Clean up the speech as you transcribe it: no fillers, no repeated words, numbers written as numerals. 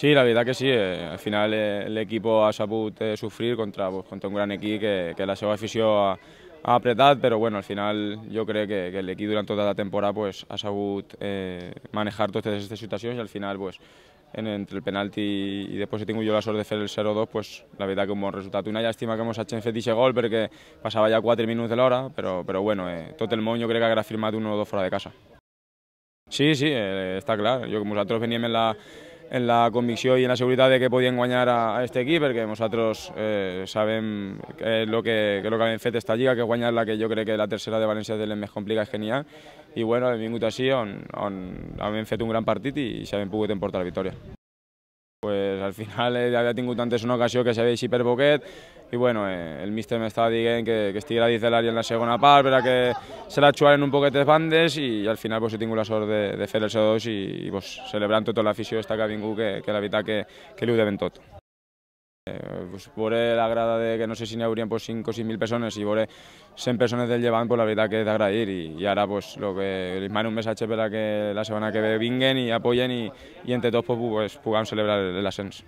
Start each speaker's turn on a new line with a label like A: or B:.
A: Sí, la veritat que sí. Al final l'equip ha sabut sofrir contra un gran equip que la seva afició ha apretat, però bueno, al final jo crec que l'equip durant tota la temporada pues, ha sabut manejar totes aquestes situacions i al final pues, entre el penalti i després he tingut jo la sort de fer el 0-2, pues, la veritat que un bon resultat. Una llàstima que ens hagin fet aquest gol perquè passava ja 4 minuts de l'hora, però bueno, tot el món jo crec que haguera firmat 1-2 fora de casa. Sí, sí, està clar. Nosaltres veníem en la convicció i en la seguretat de que podíem guanyar a aquest equip perquè nosaltres sabem que el que hem fet esta lliga, que guanyar-la, que jo crec que la tercera de València és de les més complicades que n'hi ha, i bueno, hem vingut així on hem fet un gran partit i s'hem pogut emportar la victòria. Pues al final havia tingut antes una ocasió que s'havia eixit per poquet i bueno, el míster m'estava dient que estiguera dins de l'àrea en la segona part per a que se la jugaren un poquet de bandes i al final pues, he tingut la sort de fer el 0-2 i pues, celebrant tota l'afició que ha vingut, que la veritat que li ho devem tot. Veure la grada que no sé si n'hi haurien 5 o 6.000 persones i veure 100 persones del Llevant, pues, la veritat que és d'agrair i ara pues, li mano un missatge per a que la setmana que ve vinguen i apoyen i entre tots pues, puguem celebrar l'ascens.